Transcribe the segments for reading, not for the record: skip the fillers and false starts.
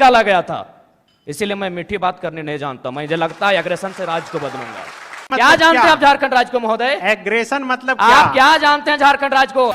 निकाला गया था। इसीलिए मैं मीठी बात करने नहीं जानता, मुझे लगता है एग्रेशन से राज्य को बदलूंगा। क्या जानते हैं आप झारखंड राज्य को महोदय? एग्रेशन मतलब आप क्या जानते हैं झारखंड राज्य को?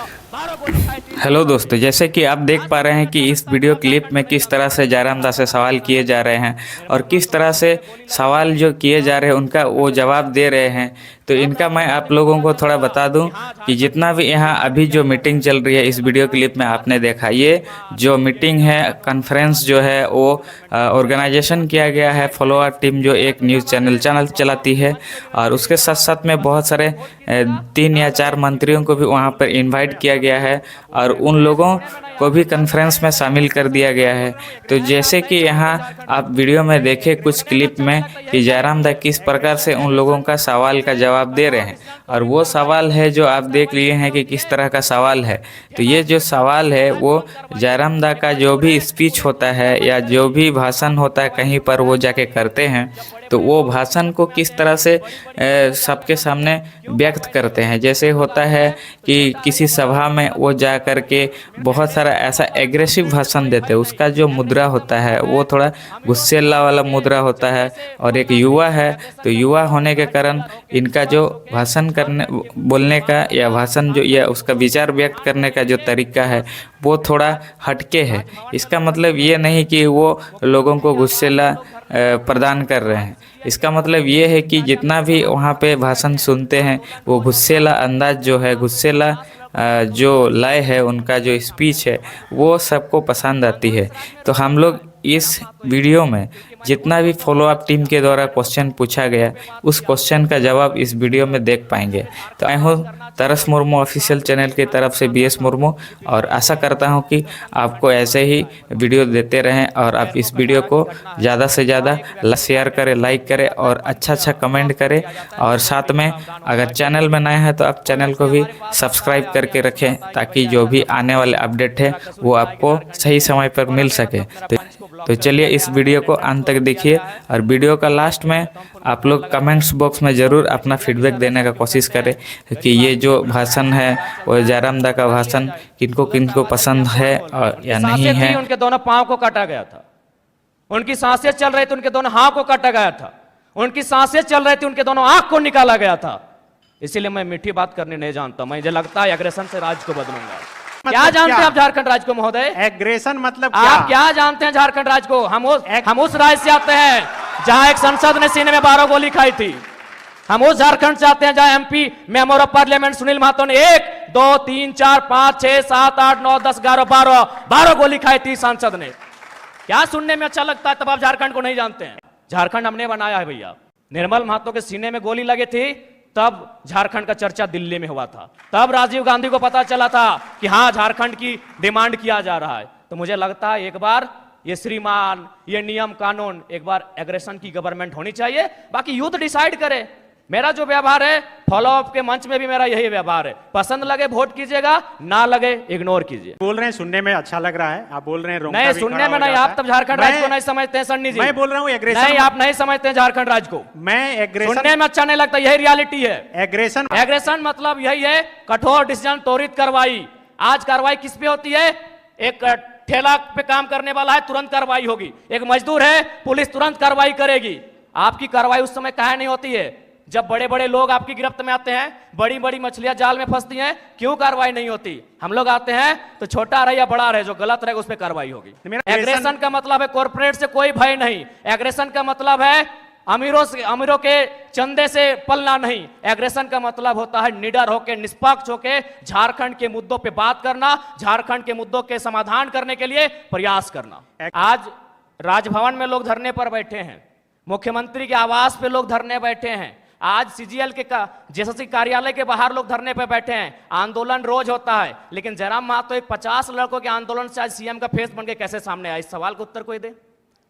हेलो दोस्तों, जैसे कि आप देख पा रहे हैं कि इस वीडियो क्लिप में किस तरह से जयराम दास से सवाल किए जा रहे हैं और किस तरह से सवाल जो किए जा रहे हैं उनका वो जवाब दे रहे हैं। तो इनका मैं आप लोगों को थोड़ा बता दूं कि जितना भी यहाँ अभी जो मीटिंग चल रही है इस वीडियो क्लिप में आपने देखा, ये जो मीटिंग है, कॉन्फ्रेंस जो है वो ऑर्गेनाइजेशन किया गया है फॉलोअर टीम, जो एक न्यूज़ चैनल चलाती है। और उसके साथ साथ में बहुत सारे 3 या 4 मंत्रियों को भी वहाँ पर इन्वाइट किया गया है और उन लोगों को भी कॉन्फ्रेंस में शामिल कर दिया गया है। तो जैसे कि यहाँ आप वीडियो में देखें कुछ क्लिप में कि जयराम दा किस प्रकार से उन लोगों का सवाल का जवाब दे रहे हैं, और वो सवाल है जो आप देख लिए हैं कि किस तरह का सवाल है। तो ये जो सवाल है वो जयराम दा का जो भी स्पीच होता है या जो भी भाषण होता है कहीं पर वो जाके करते हैं, तो वो भाषण को किस तरह से सबके सामने व्यक्त करते हैं। जैसे होता है कि किसी सभा में वो जा कर के बहुत सारा ऐसा एग्रेसिव भाषण देते हैं, उसका जो मुद्रा होता है वो थोड़ा गुस्सेला वाला मुद्रा होता है। और एक युवा है, तो युवा होने के कारण इनका जो भाषण करने बोलने का या भाषण जो या उसका विचार व्यक्त करने का जो तरीका है वो थोड़ा हटके है। इसका मतलब ये नहीं कि वो लोगों को गुस्सेला प्रदान कर रहे हैं। इसका मतलब ये है कि जितना भी वहाँ पे भाषण सुनते हैं वो गुस्सेला अंदाज जो है, गुस्सेला जो लय है, उनका जो स्पीच है वो सबको पसंद आती है। तो हम लोग इस वीडियो में जितना भी फॉलोअप टीम के द्वारा क्वेश्चन पूछा गया उस क्वेश्चन का जवाब इस वीडियो में देख पाएंगे। तो मैं हूँ तरस मुर्मू ऑफिशियल चैनल की तरफ से BS मुर्मू, और आशा करता हूँ कि आपको ऐसे ही वीडियो देते रहें और आप इस वीडियो को ज़्यादा से ज़्यादा शेयर करें, लाइक करें और अच्छा कमेंट करें। और साथ में अगर चैनल में नए हैं तो आप चैनल को भी सब्सक्राइब करके रखें ताकि जो भी आने वाले अपडेट है वो आपको सही समय पर मिल सके। तो चलिए इस वीडियो को अंत तक देखिए, और वीडियो का लास्ट में आप लोग कमेंट्स बॉक्स में ज़रूर अपना फीडबैक देने का कोशिश करें कि ये जो भाषण है वो जयराम दा का भाषण किनको किनको पसंद है और या नहीं है। उनके दोनों पाँव को काटा गया था, उनकी सांसें चल रही थी, उनके दोनों हाथ को काटा गया था, उनकी सांसें चल रही थी, उनके दोनों आंख को निकाला गया था। इसीलिए मैं मीठी बात करने नहीं जानता, मुझे लगता है एग्रेशन से राज्य को बदलूंगा। क्या जानते हैं आप झारखंड राज्य को महोदय? एग्रेशन मतलब आप क्या जानते हैं झारखंड राज्य को? हम उस राज्य से आते हैं जहां एक संसद ने सीने में 12 गोली खाई थी। हम उस झारखंड से आते हैं जहां MP member of parliament Sunil Mahto ने 1 2 3 4 5 6 7 8 9 10 11 12 गोली खाई थी सांसद ने। क्या सुनने में अच्छा लगता है? तब आप झारखंड को नहीं जानते हैं। झारखंड हमने बनाया है भैया। निर्मल महतो के सीने में गोली लगी थी तब झारखंड का चर्चा दिल्ली में हुआ था, तब राजीव गांधी को पता चला था कि हाँ झारखंड की डिमांड किया जा रहा है। तो मुझे लगता है एक बार ये श्रीमान, ये नियम कानून, एक बार एग्रेशन की गवर्नमेंट होनी चाहिए, बाकी यूथ डिसाइड करे। मेरा जो व्यवहार है फॉलोअप के मंच में भी मेरा यही व्यवहार है, पसंद लगे वोट कीजिएगा, ना लगे इग्नोर कीजिए। बोल रहे हैं सुनने में अच्छा लग रहा है, आप बोल रहे हैं नहीं सुनने में नहीं, आप तब झारखंड राज्य को नहीं समझते हैं सन्नी जी। मैं बोल रहा हूँ एग्रेशन नहीं, आप नहीं समझते हैं झारखंड राज्य को। मैं एग्रेशन सुनने में अच्छा नहीं लगता, यही रियलिटी है। एग्रेशन मतलब यही है कठोर डिसीजन, त्वरित कार्रवाई। आज कार्रवाई किस पे होती है? एक ठेला पे काम करने वाला है, तुरंत कार्रवाई होगी। एक मजदूर है, पुलिस तुरंत कार्रवाई करेगी। आपकी कार्रवाई उस समय काहे नहीं होती है जब बड़े बड़े लोग आपकी गिरफ्त में आते हैं, बड़ी बड़ी मछलियां जाल में फंसती हैं, क्यों कार्रवाई नहीं होती? हम लोग आते हैं तो छोटा रहे या बड़ा रहे, जो गलत रहेगा उस पर कार्रवाई होगी। एग्रेशन का मतलब है कॉर्पोरेट से कोई भय नहीं। एग्रेशन का मतलब है अमीरों के चंदे से पलना नहीं। एग्रेशन का मतलब होता है निडर होकर, निष्पक्ष होकर झारखंड के मुद्दों पे बात करना, झारखंड के मुद्दों के समाधान करने के लिए प्रयास करना। आज राजभवन में लोग धरने पर बैठे हैं, मुख्यमंत्री के आवास पे लोग धरने बैठे हैं, आज CGL के JSC कार्यालय के बाहर लोग धरने पे बैठे हैं। आंदोलन रोज होता है, लेकिन जयराम महतो एक 50 लड़कों के आंदोलन से आज CM का फेस बन के कैसे सामने आया? इस सवाल का उत्तर कोई दे।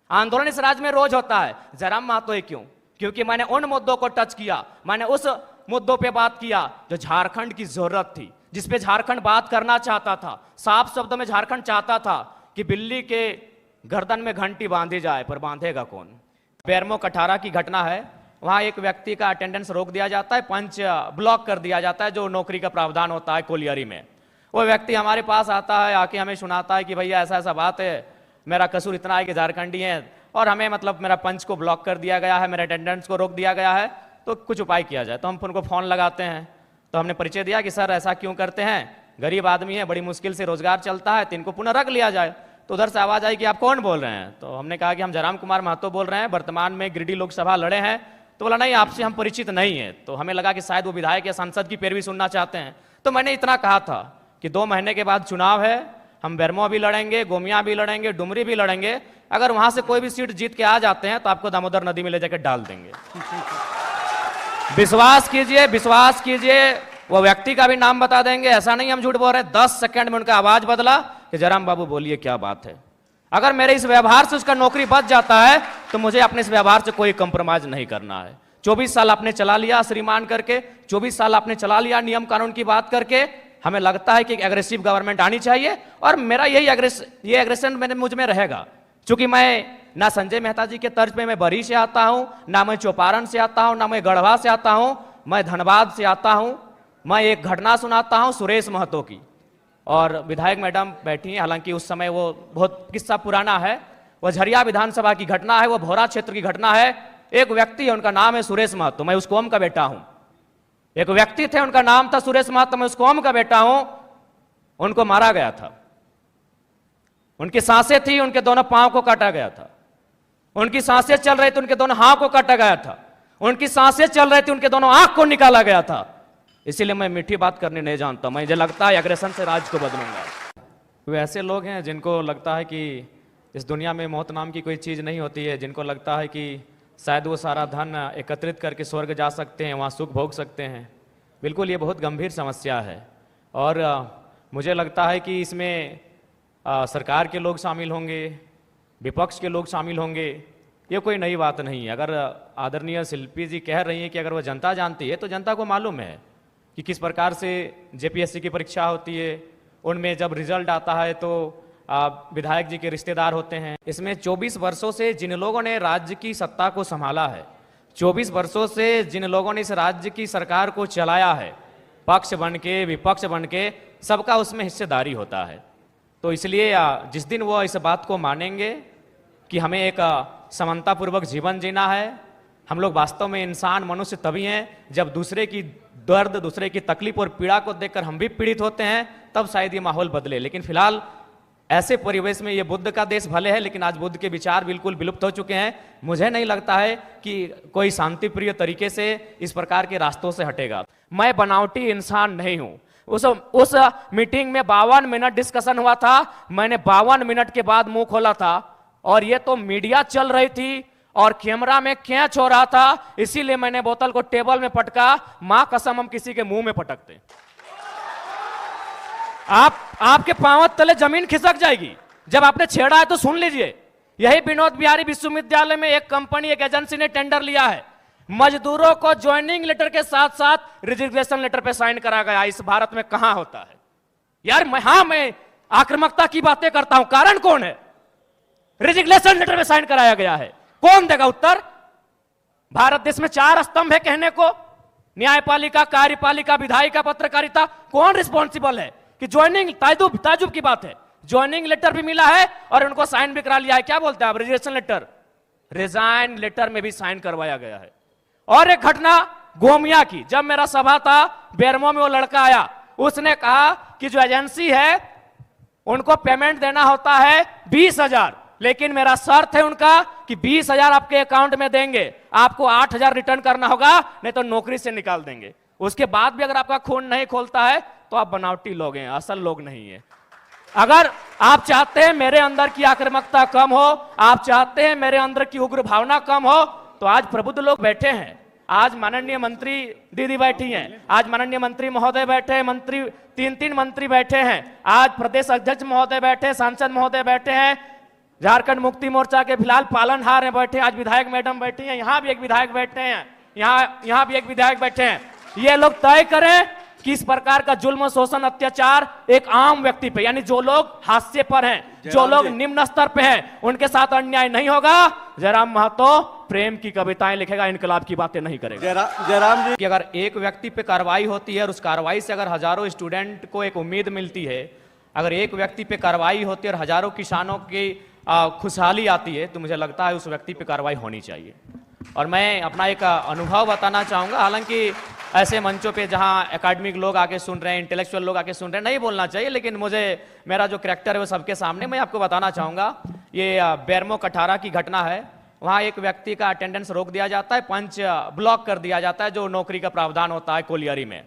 आंदोलन इस राज्य में रोज होता है, जयराम महतो है क्यों? क्योंकि मैंने उन मुद्दों को टच किया, मैंने उस मुद्दों पे बात किया जो झारखंड की जरूरत थी, जिसपे झारखंड बात करना चाहता था। साफ शब्दों में झारखंड चाहता था कि बिल्ली के गर्दन में घंटी बांधी जाए, पर बांधेगा कौन? बेरमो कठारा की घटना है, वहां एक व्यक्ति का अटेंडेंस रोक दिया जाता है, पंच ब्लॉक कर दिया जाता है, जो नौकरी का प्रावधान होता है कोलियरी में। वो व्यक्ति हमारे पास आता है, आके हमें सुनाता है कि भैया ऐसा ऐसा बात है, मेरा कसूर इतना है कि झारखंडी है और हमें मतलब मेरा पंच को ब्लॉक कर दिया गया है, मेरे अटेंडेंस को रोक दिया गया है, तो कुछ उपाय किया जाए। तो हम उनको फ़ोन लगाते हैं, तो हमने परिचय दिया कि सर ऐसा क्यों करते हैं, गरीब आदमी है, बड़ी मुश्किल से रोजगार चलता है, तो इनको पुनः रख लिया जाए। तो उधर से आवाज़ आई कि आप कौन बोल रहे हैं? तो हमने कहा कि हम जयराम कुमार महतो बोल रहे हैं, वर्तमान में गिरिडीह लोकसभा लड़े हैं। तो बोला नहीं, आपसे हम परिचित नहीं है। तो हमें लगा कि शायद वो विधायक या सांसद की पैरवी सुनना चाहते हैं। तो मैंने इतना कहा था कि 2 महीने के बाद चुनाव है, हम बेरमो भी लड़ेंगे, गोमिया भी लड़ेंगे, डुमरी भी लड़ेंगे। अगर वहां से कोई भी सीट जीत के आ जाते हैं तो आपको दामोदर नदी में ले जाकर डाल देंगे। विश्वास कीजिए, विश्वास कीजिए, वो व्यक्ति का भी नाम बता देंगे, ऐसा नहीं हम झूठ बोल रहे हैं। 10 सेकंड में उनका आवाज बदला कि जयराम बाबू बोलिए क्या बात है। अगर मेरे इस व्यवहार से उसका नौकरी बच जाता है तो मुझे अपने इस व्यवहार से कोई कंप्रोमाइज नहीं करना है। 24 साल आपने चला लिया श्रीमान करके, 24 साल आपने चला लिया नियम कानून की बात करके। हमें लगता है कि एक एग्रेसिव गवर्नमेंट आनी चाहिए और मेरा यही एग्रेशन मुझ में रहेगा। क्योंकि मैं ना संजय मेहता जी के तर्ज पे मैं बरी से आता हूं, ना मैं चौपारण से आता हूं, ना मैं गढ़वा से आता हूं, मैं धनबाद से आता हूं। मैं एक घटना सुनाता हूं सुरेश महतो की, और विधायक मैडम बैठी हैं, हालांकि उस समय वो बहुत किस्सा पुराना है। वो झरिया विधानसभा की घटना है, वो भोरा क्षेत्र की घटना है। एक व्यक्ति है, उनका नाम है सुरेश महतो, मैं उस कौम का बेटा हूं। एक व्यक्ति थे, उनका नाम था सुरेश महतो, मैं उस कौम का बेटा हूं। उनको मारा गया था, उनकी सांसें थी, उनके दोनों पांव को काटा गया था। उनकी सांसें चल रही थी, उनके दोनों हाथ को काटा गया था। उनकी सांसें चल रही थी, उनके दोनों आंख को निकाला गया था। इसीलिए मैं मीठी बात करने नहीं जानता, मुझे लगता है एग्रेशन से राज को बदलूंगा। वे ऐसे लोग हैं जिनको लगता है कि इस दुनिया में मौत नाम की कोई चीज़ नहीं होती है, जिनको लगता है कि शायद वो सारा धन एकत्रित करके स्वर्ग जा सकते हैं, वहाँ सुख भोग सकते हैं। बिल्कुल ये बहुत गंभीर समस्या है और मुझे लगता है कि इसमें सरकार के लोग शामिल होंगे, विपक्ष के लोग शामिल होंगे। ये कोई नई बात नहीं है। अगर आदरणीय शिल्पी जी कह रही हैं कि अगर वो जनता जानती है तो जनता को मालूम है कि किस प्रकार से जेपीएससी की परीक्षा होती है। उनमें जब रिजल्ट आता है तो विधायक जी के रिश्तेदार होते हैं। इसमें 24 वर्षों से जिन लोगों ने राज्य की सत्ता को संभाला है, 24 वर्षों से जिन लोगों ने इस राज्य की सरकार को चलाया है, पक्ष बन के विपक्ष बन के, सबका उसमें हिस्सेदारी होता है। तो इसलिए जिस दिन वो इस बात को मानेंगे कि हमें एक समानतापूर्वक जीवन जीना है, हम लोग वास्तव में इंसान मनुष्य तभी हैं जब दूसरे की दर्द, दूसरे की तकलीफ और पीड़ा को देखकर हम भी पीड़ित होते हैं, तब शायद ये माहौल बदले। लेकिन फिलहाल ऐसे परिवेश में ये बुद्ध का देश भले है, लेकिन आज बुद्ध के विचार बिल्कुल विलुप्त हो चुके हैं। मुझे नहीं लगता है कि कोई शांति प्रिय तरीके से इस प्रकार के रास्तों से हटेगा। मैं बनावटी इंसान नहीं हूं। उस मीटिंग में 52 मिनट डिस्कशन हुआ था। मैंने 52 मिनट के बाद मुंह खोला था और ये तो मीडिया चल रही थी और कैमरा में कैच हो रहा था, इसीलिए मैंने बोतल को टेबल में पटका। मां कसम हम किसी के मुंह में पटकते, आपके पांव तले जमीन खिसक जाएगी। जब आपने छेड़ा है तो सुन लीजिए। यही विनोद बिहारी विश्वविद्यालय में एक कंपनी, एक एजेंसी ने टेंडर लिया है। मजदूरों को ज्वाइनिंग लेटर के साथ साथ रिजिग्नेशन लेटर पे साइन करा गया। इस भारत में कहां होता है यार? मैं आक्रामकता की बातें करता हूं, कारण कौन है? रिजिग्नेशन लेटर पे साइन कराया गया है, कौन देगा उत्तर? भारत देश में 4 स्तंभ है कहने को, न्यायपालिका, कार्यपालिका, विधायिका, पत्रकारिता। कौन रिस्पॉन्सिबल है कि ज्वाइनिंग, ताजुब की बात है, ज्वाइनिंग लेटर भी मिला है और उनको साइन भी करा लिया है। क्या बोलते हैं आप? रिजिग्नेशन लेटर, रिजाइन लेटर में भी साइन करवाया गया है। और एक घटना गोमिया की, जब मेरा सभा था बेरमो में, वो लड़का आया, उसने कहा कि जो एजेंसी है उनको पेमेंट देना होता है 20,000, लेकिन मेरा शर्त है उनका कि 20,000 आपके अकाउंट में देंगे, आपको 8,000 रिटर्न करना होगा, नहीं तो नौकरी से निकाल देंगे। उसके बाद भी अगर आपका खून नहीं खोलता है तो आप बनावटी लोग हैं, असल लोग नहीं है। अगर आप चाहते हैं मेरे अंदर की आक्रामकता कम हो, आप चाहते हैं मेरे अंदर की उग्र भावना कम हो, तो आज प्रबुद्ध लोग बैठे हैं। आज माननीय मंत्री दीदी बैठी हैं, आज माननीय मंत्री महोदय बैठे हैं, मंत्री 3 मंत्री बैठे हैं, आज प्रदेश अध्यक्ष महोदय बैठे, सांसद महोदय बैठे हैं, झारखंड मुक्ति मोर्चा के फिलहाल पालनहार हैं बैठे, आज विधायक मैडम बैठी हैं, यहां भी एक विधायक बैठे हैं, यहां भी एक विधायक बैठे हैं। ये लोग तय करें कि इस प्रकार का जुल्म, शोषण, अत्याचार एक आम व्यक्ति पे, यानी जो लोग हाशिए पर हैं, जो लोग निम्न स्तर पे हैं, उनके साथ अन्याय नहीं होगा। जयराम महतो प्रेम की कविताएं लिखेगा, इनकलाब की बातें नहीं करेगा। जयराम जी, कि अगर एक व्यक्ति पे कार्रवाई होती है और उस कार्रवाई से अगर हजारों स्टूडेंट को एक उम्मीद मिलती है, अगर एक व्यक्ति पे कार्रवाई होती है और हजारों किसानों की खुशहाली आती है तो मुझे लगता है उस व्यक्ति पे कार्रवाई होनी चाहिए। और मैं अपना एक अनुभव बताना चाहूँगा, हालांकि ऐसे मंचों पे जहाँ एकेडमिक लोग आके सुन रहे हैं, इंटेलेक्चुअल लोग आके सुन रहे हैं, नहीं बोलना चाहिए, लेकिन मुझे मेरा जो करैक्टर है वो सबके सामने मैं आपको बताना चाहूँगा। ये बेरमो कठारा की घटना है। वहाँ एक व्यक्ति का अटेंडेंस रोक दिया जाता है, पंच ब्लॉक कर दिया जाता है, जो नौकरी का प्रावधान होता है कोलियरी में।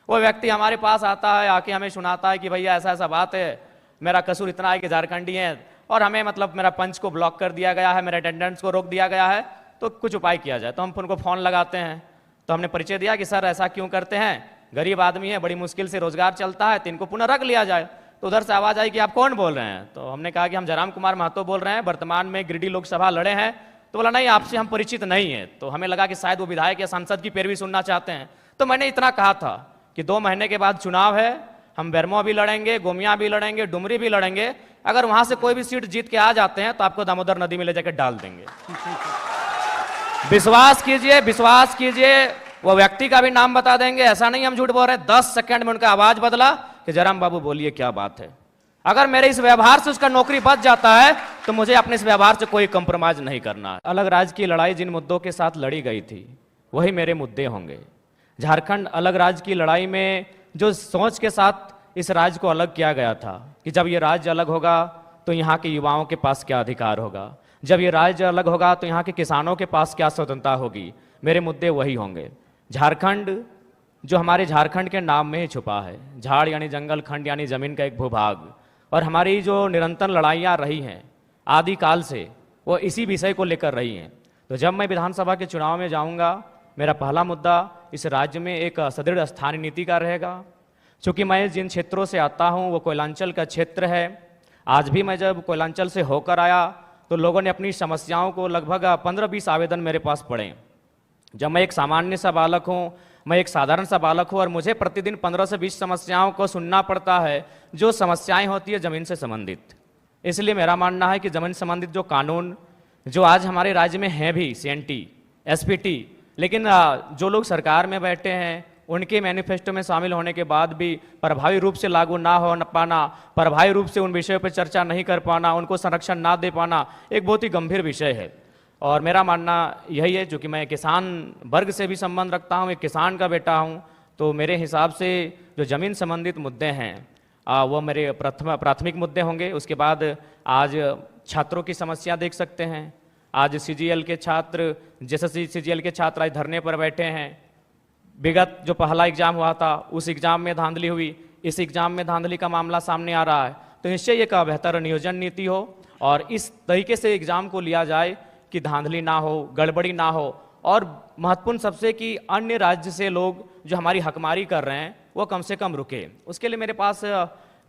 वो व्यक्ति हमारे पास आता है, आके हमें सुनाता है कि भैया ऐसा ऐसा बात है, मेरा कसूर इतना है कि झारखंडी है और हमें मतलब मेरा पंच को ब्लॉक कर दिया गया है, मेरे अटेंडेंस को रोक दिया गया है, तो कुछ उपाय किया जाए। तो हम उनको फ़ोन लगाते हैं, तो हमने परिचय दिया कि सर ऐसा क्यों करते हैं, गरीब आदमी है, बड़ी मुश्किल से रोजगार चलता है, तो इनको पुनः रख लिया जाए। तो उधर से आवाज़ आई कि आप कौन बोल रहे हैं? तो हमने कहा कि हम जयराम कुमार महतो बोल रहे हैं, वर्तमान में गिरिडीह लोकसभा लड़े हैं। तो बोला नहीं, आपसे हम परिचित नहीं है। तो हमें लगा कि शायद वो विधायक या सांसद की पैरवी सुनना चाहते हैं। तो मैंने इतना कहा था कि 2 महीने के बाद चुनाव है, हम बेरमो भी लड़ेंगे, गोमिया भी लड़ेंगे, डुमरी भी लड़ेंगे, अगर वहां से कोई भी सीट जीत के आ जाते हैं तो आपको दामोदर नदी में ले जाकर डाल देंगे। विश्वास कीजिए, वो व्यक्ति का भी नाम बता देंगे, ऐसा नहीं हम झूठ बोल रहे हैं। 10 सेकंड में उनका आवाज बदला कि जयराम बाबू बोलिए क्या बात है। अगर मेरे इस व्यवहार से उसका नौकरी बच जाता है तो मुझे अपने इस व्यवहार से कोई कंप्रोमाइज नहीं करना है। अलग राज्य की लड़ाई जिन मुद्दों के साथ लड़ी गई थी वही मेरे मुद्दे होंगे। झारखंड अलग राज्य की लड़ाई में जो सोच के साथ इस राज्य को अलग किया गया था कि जब ये राज्य अलग होगा तो यहाँ के युवाओं के पास क्या अधिकार होगा, जब ये राज्य अलग होगा तो यहाँ के किसानों के पास क्या स्वतंत्रता होगी, मेरे मुद्दे वही होंगे। झारखंड जो हमारे झारखंड के नाम में ही छुपा है, झाड़ यानी जंगल, खंड यानी जमीन का एक भूभाग, और हमारी जो निरंतर लड़ाइयाँ रही हैं आदिकाल से वो इसी विषय को लेकर रही हैं। तो जब मैं विधानसभा के चुनाव में जाऊँगा, मेरा पहला मुद्दा इस राज्य में एक सुदृढ़ स्थानीय नीति का रहेगा। चूँकि मैं जिन क्षेत्रों से आता हूँ वो कोयलांचल का क्षेत्र है। आज भी मैं जब कोयलांचल से होकर आया तो लोगों ने अपनी समस्याओं को लगभग 15-20 आवेदन मेरे पास पड़े। जब मैं एक सामान्य सा बालक हूँ, मैं एक साधारण सा बालक हूँ और मुझे प्रतिदिन 15 से 20 समस्याओं को सुनना पड़ता है, जो समस्याएं होती है ज़मीन से संबंधित। इसलिए मेरा मानना है कि ज़मीन संबंधित जो कानून जो आज हमारे राज्य में हैं भी, CNT, SPT, लेकिन जो लोग सरकार में बैठे हैं उनके मैनिफेस्टो में शामिल होने के बाद भी प्रभावी रूप से लागू ना हो पाना, प्रभावी रूप से उन विषयों पर चर्चा नहीं कर पाना, उनको संरक्षण ना दे पाना एक बहुत ही गंभीर विषय है। और मेरा मानना यही है, जो कि मैं किसान वर्ग से भी संबंध रखता हूँ, एक किसान का बेटा हूँ, तो मेरे हिसाब से जो ज़मीन संबंधित मुद्दे हैं वो मेरे प्राथमिक मुद्दे होंगे। उसके बाद आज छात्रों की समस्या देख सकते हैं। आज CGL के छात्र, JSSC CGL के छात्र आज धरने पर बैठे हैं। विगत जो पहला एग्जाम हुआ था उस एग्जाम में धांधली हुई, इस एग्जाम में धांधली का मामला सामने आ रहा है। तो निश्चय एक बेहतर नियोजन नीति हो और इस तरीके से एग्जाम को लिया जाए कि धांधली ना हो, गड़बड़ी ना हो, और महत्वपूर्ण सबसे कि अन्य राज्य से लोग जो हमारी हकमारी कर रहे हैं वो कम से कम रुके। उसके लिए मेरे पास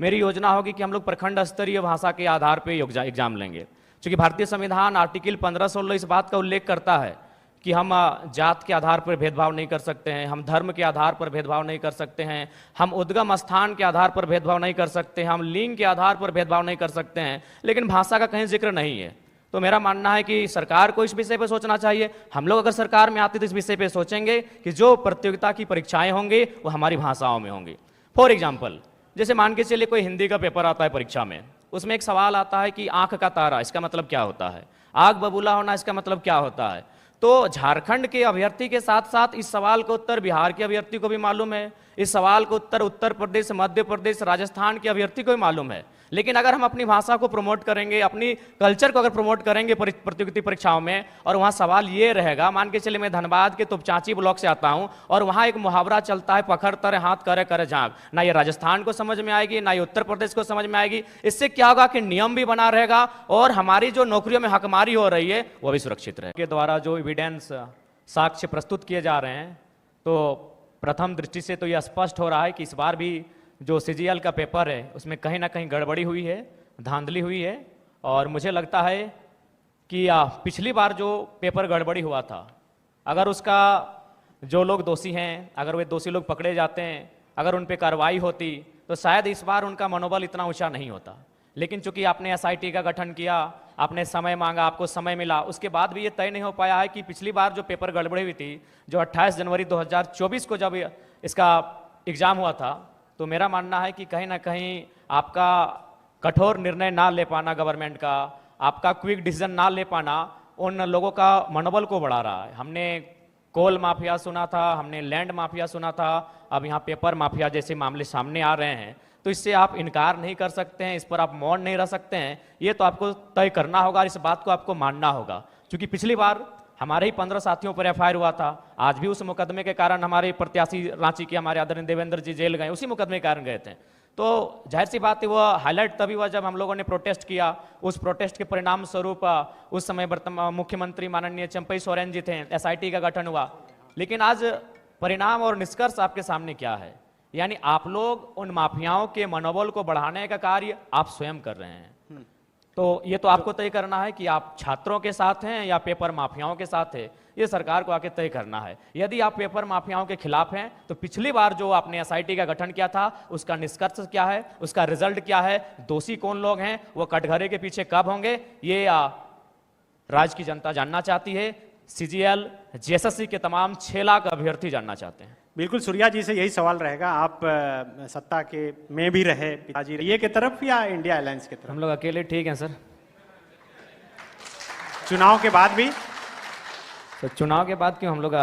मेरी योजना होगी कि हम लोग प्रखंड स्तरीय भाषा के आधार पर एग्जाम लेंगे। क्योंकि भारतीय संविधान आर्टिकल 1516 इस बात का उल्लेख करता है कि हम जात के आधार पर भेदभाव नहीं कर सकते हैं, हम धर्म के आधार पर भेदभाव नहीं कर सकते हैं, हम उद्गम स्थान के आधार पर भेदभाव नहीं कर सकते हैं, हम लिंग के आधार पर भेदभाव नहीं कर सकते हैं, लेकिन भाषा का कहीं जिक्र नहीं है। तो मेरा मानना है कि सरकार को इस विषय पर सोचना चाहिए। हम लोग अगर सरकार में आते तो इस विषय पर सोचेंगे कि जो प्रतियोगिता की परीक्षाएं होंगी वो हमारी भाषाओं में होंगी। फॉर एग्जाम्पल, जैसे मान के चलिए कोई हिंदी का पेपर आता है परीक्षा में, उसमें एक सवाल आता है कि आंख का तारा इसका मतलब क्या होता है, आग बबूला होना इसका मतलब क्या होता है। तो झारखंड के अभ्यर्थी के साथ साथ इस सवाल का उत्तर बिहार के अभ्यर्थी को भी मालूम है, इस सवाल का उत्तर उत्तर प्रदेश, मध्य प्रदेश, राजस्थान के अभ्यर्थी को भी मालूम है। लेकिन अगर हम अपनी भाषा को प्रमोट करेंगे, अपनी कल्चर को अगर प्रमोट करेंगे प्रतियोगिता परीक्षाओं में, और वहाँ सवाल ये रहेगा, मान के चलिए मैं धनबाद के तुपचांची ब्लॉक से आता हूँ और वहाँ एक मुहावरा चलता है, पखड़ तर हाथ करे करे झाँक, ना ये राजस्थान को समझ में आएगी ना ये उत्तर प्रदेश को समझ में आएगी। इससे क्या होगा कि नियम भी बना रहेगा और हमारी जो नौकरियों में हकमारी हो रही है वो भी सुरक्षित रहे। के द्वारा जो एविडेंस साक्ष्य प्रस्तुत किए जा रहे हैं, तो प्रथम दृष्टि से तो यह स्पष्ट हो रहा है कि इस बार भी जो CGL का पेपर है उसमें कहीं ना कहीं गड़बड़ी हुई है, धांधली हुई है। और मुझे लगता है कि पिछली बार जो पेपर गड़बड़ी हुआ था, अगर उसका जो लोग दोषी हैं, अगर वे दोषी लोग पकड़े जाते हैं, अगर उन पर कार्रवाई होती तो शायद इस बार उनका मनोबल इतना ऊंचा नहीं होता। लेकिन चूंकि आपने SIT का गठन किया, आपने समय मांगा, आपको समय मिला, उसके बाद भी ये तय नहीं हो पाया है कि पिछली बार जो पेपर गड़बड़ी हुई थी, जो 28 जनवरी 2024 को जब इसका एग्ज़ाम हुआ था, तो मेरा मानना है कि कहीं ना कहीं आपका कठोर निर्णय ना ले पाना गवर्नमेंट का, आपका क्विक डिसीजन ना ले पाना उन लोगों का मनोबल को बढ़ा रहा है। हमने कोल माफिया सुना था, हमने लैंड माफिया सुना था, अब यहाँ पेपर माफिया जैसे मामले सामने आ रहे हैं। तो इससे आप इनकार नहीं कर सकते हैं, इस पर आप मौन नहीं रह सकते हैं। ये तो आपको तय करना होगा, इस बात को आपको मानना होगा। क्योंकि पिछली बार हमारे ही 15 साथियों पर एफआईआर हुआ था, आज भी उस मुकदमे के कारण हमारे प्रत्याशी रांची के हमारे आदरणीय देवेंद्र जी जेल गए, उसी मुकदमे के कारण गए थे। तो जाहिर सी बात है वो हाईलाइट तभी हुआ जब हम लोगों ने प्रोटेस्ट किया। उस प्रोटेस्ट के परिणाम स्वरूप उस समय वर्तमान मुख्यमंत्री माननीय चंपई सोरेन जी थे, एसआईटी का गठन हुआ। लेकिन आज परिणाम और निष्कर्ष आपके सामने क्या है? यानी आप लोग उन माफियाओं के मनोबल को बढ़ाने का कार्य आप स्वयं कर रहे हैं। तो ये तो आपको तय करना है कि आप छात्रों के साथ हैं या पेपर माफियाओं के साथ है, ये सरकार को आके तय करना है। यदि आप पेपर माफियाओं के खिलाफ हैं तो पिछली बार जो आपने एसआईटी का गठन किया था उसका निष्कर्ष क्या है, उसका रिजल्ट क्या है, दोषी कौन लोग हैं, वो कटघरे के पीछे कब होंगे, ये राज्य की जनता जानना चाहती है। सीजीएल जेएसएससी के तमाम 6 लाख अभ्यर्थी जानना चाहते हैं। बिल्कुल, सूर्या जी से यही सवाल रहेगा। आप सत्ता के में भी रहे, पिताजी ये के तरफ या इंडिया अलायंस की तरफ? हम लोग अकेले ठीक हैं सर। चुनाव के बाद भी? तो चुनाव के बाद क्यों, हम लोग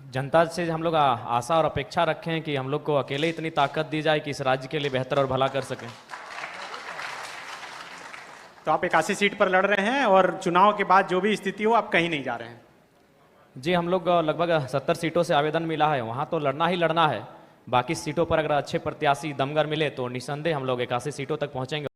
जनता से हम लोग आशा और अपेक्षा रखें हैं कि हम लोग को अकेले इतनी ताकत दी जाए कि इस राज्य के लिए बेहतर और भला कर सकें। तो आप 81 सीट पर लड़ रहे हैं और चुनाव के बाद जो भी स्थिति हो आप कहीं नहीं जा रहे हैं? जी, हम लोग लगभग 70 सीटों से आवेदन मिला है, वहाँ तो लड़ना ही लड़ना है। बाकी सीटों पर अगर अच्छे प्रत्याशी दमगर मिले तो निस्संदेह हम लोग 81 सीटों तक पहुँचेंगे।